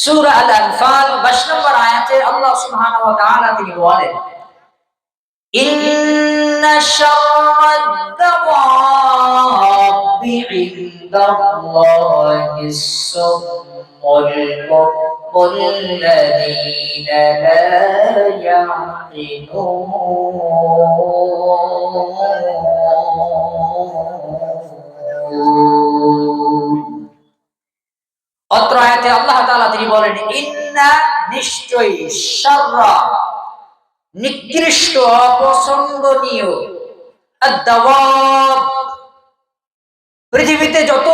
সূরা আল-আনফাল 22 নম্বর আয়াতে আল্লাহ সুবহানাহু ওয়া তাআলা তিনি বলেন, ইন্না শাররাদ-দাওয়াবি ইনদাল্লাহিস সুম্মুল বুকমুল্লাযীনা লা ইয়াকিলুন। অত্র আয়াতে আল্লাহ তাআলা তিনি বলেন, ইন্না নিশ্চয়ই, শাররা নিকৃষ্ট, অপছন্দনীয়, আদ-দাওয়াব পৃথিবীতে যত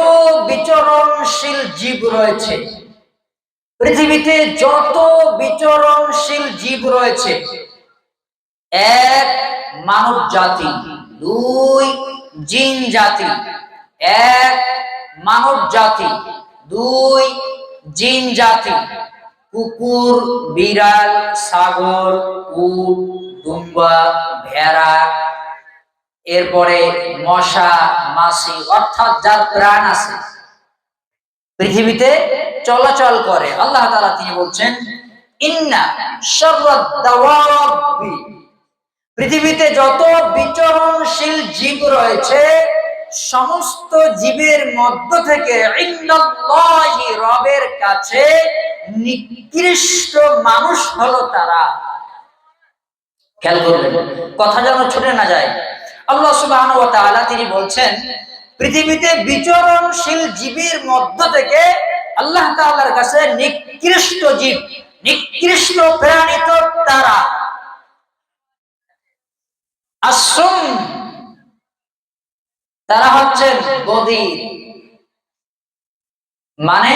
বিচরণশীল জীব রয়েছে, পৃথিবীতে যত বিচরণশীল জীব রয়েছে, এক মানব জাতি, দুই জিন জাতি, এক মানব জাতি, দুই জিন জাতি, কুকুর, বিড়াল, ছাগল, উট, দুম্বা, ভেড়া, এরপরে মশা, মাছি, অর্থাৎ যার প্রাণ আছে, পৃথিবীতে চলাচল করে, আল্লাহ তাআলা তিনি বলছেন, ইন্না শাররাদ-দাওয়াবি পৃথিবীতে যত বিচরণশীল জীব রয়েছে, সমস্ত জীবের মধ্য থেকে ইনদাল্লাহি রবের কাছে নিকৃষ্ট মানুষ হলো তারা। খেয়াল করবেন, কথা যেন ছুটে না যায়। আল্লাহ সুবহানাহু ওয়া তাআলা তিনি বলছেন, পৃথিবীতে বিচরণশীল জীবের মধ্য থেকে আল্লাহ তাআলার কাছে নিকৃষ্ট জীব, নিকৃষ্ট প্রাণী তো তারা। আসুম, তারা হচ্ছেন বধির, মানে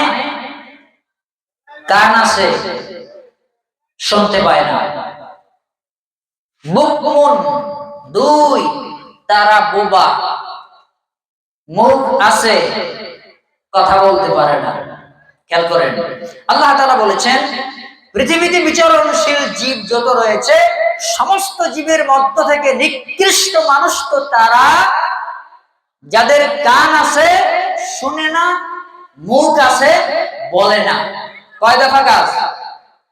কান আছে, শুনতে পায় না। বুকমুন, দুই, তারা বোবা, মুখ আছে, কথা বলতে পারে না। খেয়াল করেন, আল্লাহ তাআলা বলেছেন, পৃথিবীতে বিচরণশীল জীব যত রয়েছে, সমস্ত জীবের মধ্য থেকে নিকৃষ্ট মানুষ তো তারা যাদের কান আছে, শুনে না, মুখ আছে, বলে না। কয় দফা কাজ?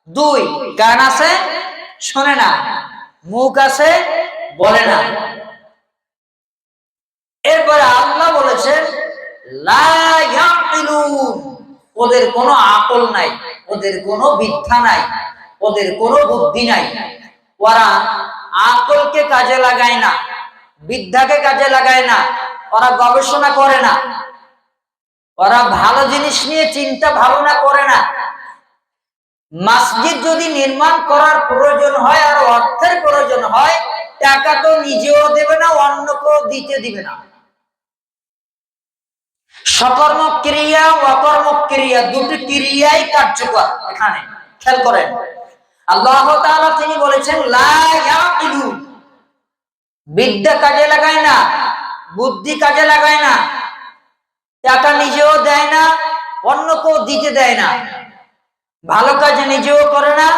দুই, কান আছে, শুনে না, মুখ আছে, বলে না। এরপরে আল্লাহ বলেছেন, লা ইয়াকিলুন, ওদের কোনো আকল নাই, ওদের কোনো বিদ্যা নাই, ওদের কোনো বুদ্ধি নাই। ওরা আকলকে কাজে লাগায় না, বিদ্যাকে কাজে লাগায় না, ওরা গবেষণা করে না, ওরা ভালো জিনিস নিয়ে চিন্তা ভাবনা করে না। মসজিদ যদি নির্মাণ করার প্রয়োজন হয় আর অর্থের প্রয়োজন হয়, টাকা তো নিজেও দেবে না, অন্যকেও দিতে দিবে না। সকর্ম ক্রিয়া, অকর্ম ক্রিয়া, দুটি ক্রিয়াই কার্যকর এখানে। খেয়াল করেন, আল্লাহ তাআলা তিনি বলেছেন, লা ইয়াকিলুন, বিদ্যা কাজে লাগায় না, বুদ্ধি কাজে লাগায় না, টাকা নিজেও দেয় না, অন্যকেও দিতে দেয় না, ভালো কাজ নিজেও করে না,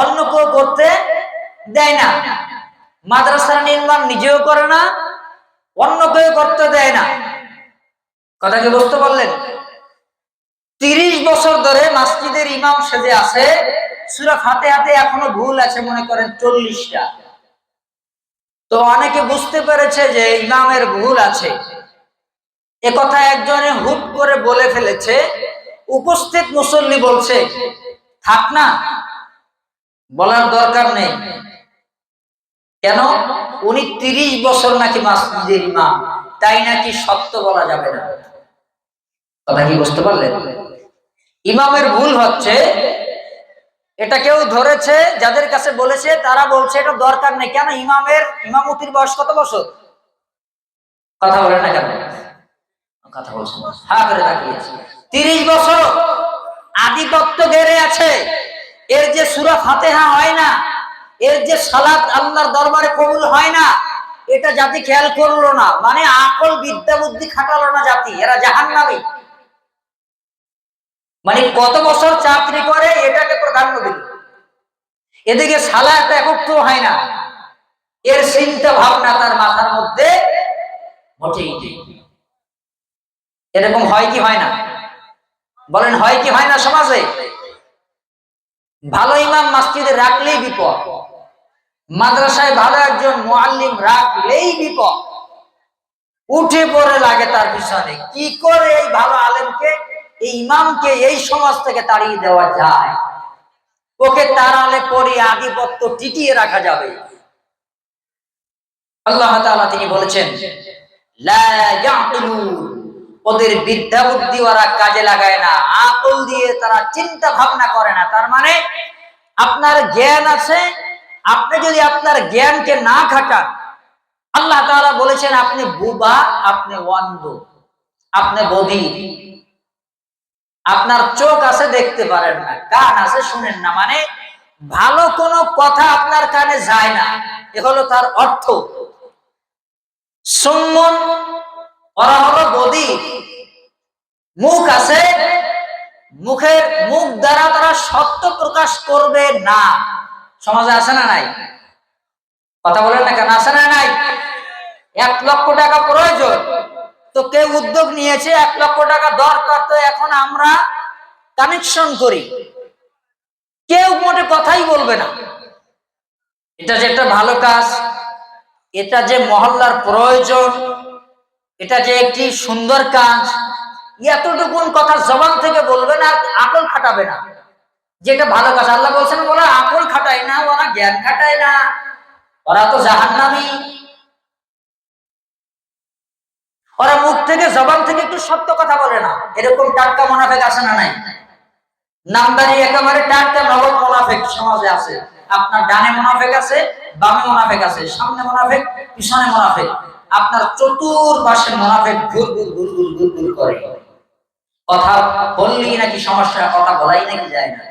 অন্যকেও করতে দেয় না, মাদ্রাসা নির্মাণ নিজেও করে না, অন্যকেও করতে দেয় না। কথা কি বুঝতে পারলেন? 30 বছর ধরে মসজিদের ইমাম সেজে আছে, সূরা ফাতিহাতে এখনো ভুল আছে মনে করেন 40টা। তো অনেকে বুঝতে পেরেছে যে ইমামের ভুল আছে, এ কথা একজনে হুট করে বলে ফেলেছে। উপস্থিত মুসল্লি বলছে, থাক না, বলার দরকার নেই। কেন? উনি 30 বছর নাকি মসজিদের ইমাম, তাই নাকি সত্য বলা যাবে না। কথা কি বুঝতে পারলেন? ইমামের ভুল হচ্ছে, এটা কেউ ধরেছে, যাদের কাছে বলেছে তারা বলছে এটা দরকার নেই। কেন? ইমামের ইমামতির বয়স কত বছর? কথা বলে না কেন? কথা বলছেন, হ্যাঁ করে তাকিয়ে আছে। 30 বছর আধিপত্য গেড়ে আছে। এর যে সূরা ফাতিহা হয় না, এর যে সালাত আল্লাহর দরবারে কবুল হয় না, এটা জাতি খেয়াল করলো না, মানে আকল বিদ্যা বুদ্ধি খাটালো না জাতি, এরা জাহান্নামী। মানে কত বছর চাকরি করে এটাকে প্রাধান্য দিল, এদিকে সালাত একক হয় না, এর চিন্তা ভাবনা তার মাথার মধ্যে মোটেই নেই। এরকম হয় কি হয় না? বলেন, হয় কি হয় না সমাজে? ভালো ইমাম মসজিদে রাখলেই বিপদ, মাদ্রাসায় ভালো একজন মুআল্লিম রাখলেই বিপদ, উঠে পড়ে লাগে তার পিছনে। কি করে এই ভালো আলেমকে, এই ইমামকে এই সমাজ থেকে তাড়িয়ে দেওয়া যায়, ওকে তাড়ালে পরে আধিপত্য টিকিয়ে রাখা যাবে। আল্লাহ তাআলা তিনি বলেছেন লা ইয়াকিলুন, ওদের বিদ্যা বুদ্ধি ওরা কাজে লাগায় না, আকল দিয়ে তারা চিন্তা ভাবনা করে না। তার মানে আপনার জ্ঞান আছে, আপনি যদি আপনার জ্ঞানকে না খাটান, আল্লাহ তাআলা বলেছেন আপনি বোবা, আপনি অন্ধ, আপনি বধির, আপনার চোখ আছে দেখতে পারেন না, কান আছে শুনেন না, মানে ভালো কোনো কথা আপনার কানে যায় না, এ হলো তার অর্থ। সুম্মুন, ওরা হলো বধির, মুখ আছে, মুখ দ্বারা তারা সত্য প্রকাশ করবে না। সমাজে আছে না নাই? কথা বলেন না কেন, আছে না নাই? 1 লক্ষ টাকা প্রয়োজন, তো কেউ উদ্যোগ নিয়েছে 1 লক্ষ টাকা দরকার, তো এখন আমরা কানেকশন করি, কেউ মোটে কথাই বলবে না। এটা যে একটা ভালো কাজ, এটা যে মহল্লার প্রয়োজন, এটা যে একটি সুন্দর কাজ, এতটুকুন কথা জবান থেকে বলবে না, আকল খাটাবে না, যেটা ভালো কাজ। আল্লাহ বলছেন ওরা আকল খাটায় না, ওরা জ্ঞান খাটায় না, ওরা তো জাহান্নামী। ওরা মুখ থেকে জবান থেকে একটু সত্য কথা বলে না। এরকম টাটকা মুনাফিক আছে না নাই? নামদারি একেবারে টাটকা নগদ মুনাফিক সমাজে আছে। আপনার ডানে মুনাফিক আছে, বামে মুনাফিক আছে, সামনে মুনাফিক, পিছনে মুনাফিক, আপনার চতুর্পাশে মুনাফিক ঘুরঘুর ঘুরঘুর ঘুরঘুর করে। কথা বললেই নাকি সমস্যা, কথা বলাই নাকি যায় না,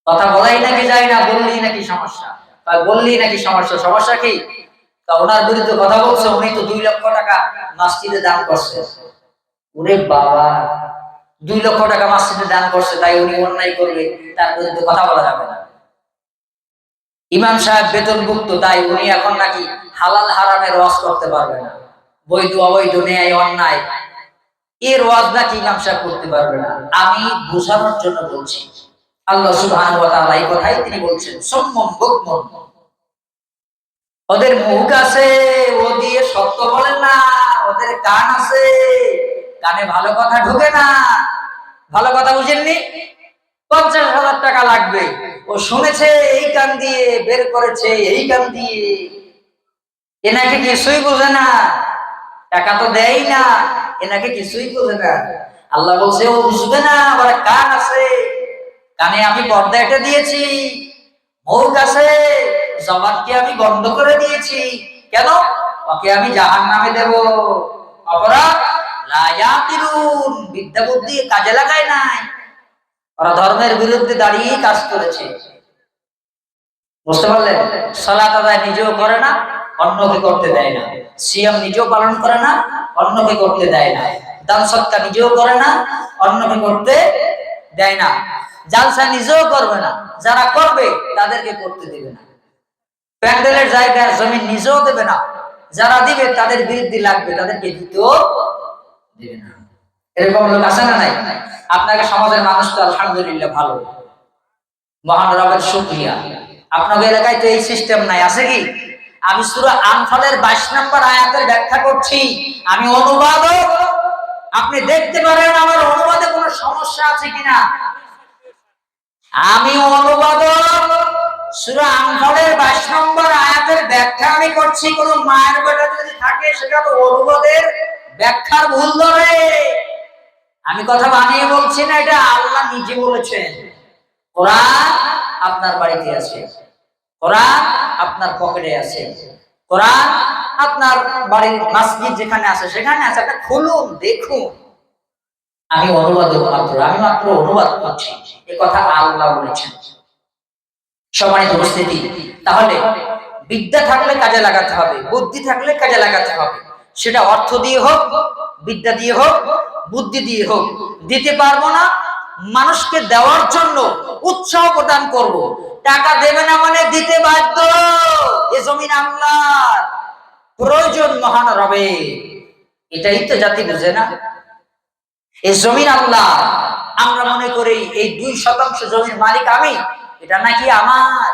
কথা বলাই নাকি যায় না, বললেই নাকি সমস্যা, বললেই নাকি সমস্যা। সমস্যা কি? ওনার বিরুদ্ধে কথা বলছে, উনি তো 2 লক্ষ টাকা মসজিদে দান করছে। ওরে বাবা, 2 লক্ষ টাকা মসজিদে দান করছে, তাই উনি অন্যায় করবে, তার বিরুদ্ধে কথা বলা যাবে না। ইমাম সাহেব বেতনভুক্ত, তাই উনি এখন নাকি হালাল হারামের ওয়াজ করতে পারবে না, বৈধ অবৈধ ন্যায় অন্যায় এর ওয়াজ নাকি ইমাম সাহেব করতে পারবে না। আমি বোঝানোর জন্য বলছি, আল্লাহ সুবহানাহু ওয়া তাআলা এই কথাই তিনি বলছেন সুম্মুম বুকমুন, ওদের মুখ আছে, ও দিয়ে সত্য বলেন না, ওদের কান আছে, কানে ভালো কথা ঢোকে না। ভালো কথা বুঝেননি? 50,000 টাকা লাগবে, ও শুনেছে এই কান দিয়ে, বের করেছে এই কান দিয়ে, এনাকে কিছুই বোঝে না, টাকা তো দেয় না, এনাকে কিছুই বোঝে না। আল্লাহ বলছে ও বুঝবে না, ওরা কান আছে, কানে আমি পর্দা এটা দিয়েছি, মুখ আছে, জবানকে আমি বন্ধ করে দিয়েছি। কেন? ওকে আমি জাহান্নামে দেব। অপরাধ লা ইয়াকিলুন, বিদ্যা বুদ্ধি কাজে লাগায় নাই, ওরা ধর্মের বিরুদ্ধে দাঁড়িয়ে কাজ করেছে। বুঝতে পারলেন? সালাত আদায় নিজেও করে না, অন্যকে করতে দেয় না। সিয়াম নিজেও পালন করে না, অন্যকে করতে দেয় না। দান সদকা নিজেও করে না, অন্যকে করতে দেয় না। জালসা নিজেও করবে না, যারা করবে তাদেরকে করতে দেবে না। প্যান্ডেলের জায়গায় জমিন নিজেও দেবে না, যারা দিবে তাদের বিরুদ্ধে লাগবে, তাদেরকে দিতেও দেবে না। এরকম লোক আছে না নাই? আপনাকে সমাজের মানুষ তো আলহামদুলিল্লাহ ভালো, মহান রবের শুকরিয়া। আপনাদের এলাকায় তো এই সিস্টেম নাই, আছে কি? আমি সূরা আনফালের 22 নম্বর আয়াতের ব্যাখ্যা করছি, আমি অনুবাদক, আপনি দেখতে পারেন আমার অনুবাদে কোনো সমস্যা আছে কিনা। আমি অনুবাদক, সূরা আনফালের 22 নম্বর আয়াতের ব্যাখ্যা আমি করছি। কোন মায়ের বেটা যদি থাকে, সেটা তো অনুবাদের ব্যাখ্যার ভুল ধরে। আমি কথা বানিয়ে বলছি না, এটা আল্লাহ নিজে বলেছেন। কোরআন আপনার বাড়িতে আছে, কোরআন আপনার পকেটে আছে, কোরআন আপনার বাড়ির মসজিদ যেখানে আছে সেখানে আছে। এটা খুলুন, দেখুন। আমি অনুবাদক মাত্র, আমি মাত্র অনুবাদ করছি, এ কথা আল্লাহ বলেছেন। সম্মানিত উপস্থিতি, তাহলে বিদ্যা থাকলে কাজে লাগাতে হবে, বুদ্ধি থাকলে কাজে লাগাতে হবে। সেটা অর্থ দিয়ে হোক, বিদ্যা দিয়ে হোক, বুদ্ধি দিয়ে হোক। দিতে পারবো না, মানুষকে দেওয়ার জন্য উৎসাহ প্রদান করব। টাকা দেবে না মানে দিতে বাধ্য। এ জমিন আল্লাহর, প্রয়োজন মহান রবে, এটাই তো জাতি বুঝে না। এই জমিন আল্লাহ, আমরা মনে করি এই 2% জমির মালিক আমি, এটা নাকি আমার।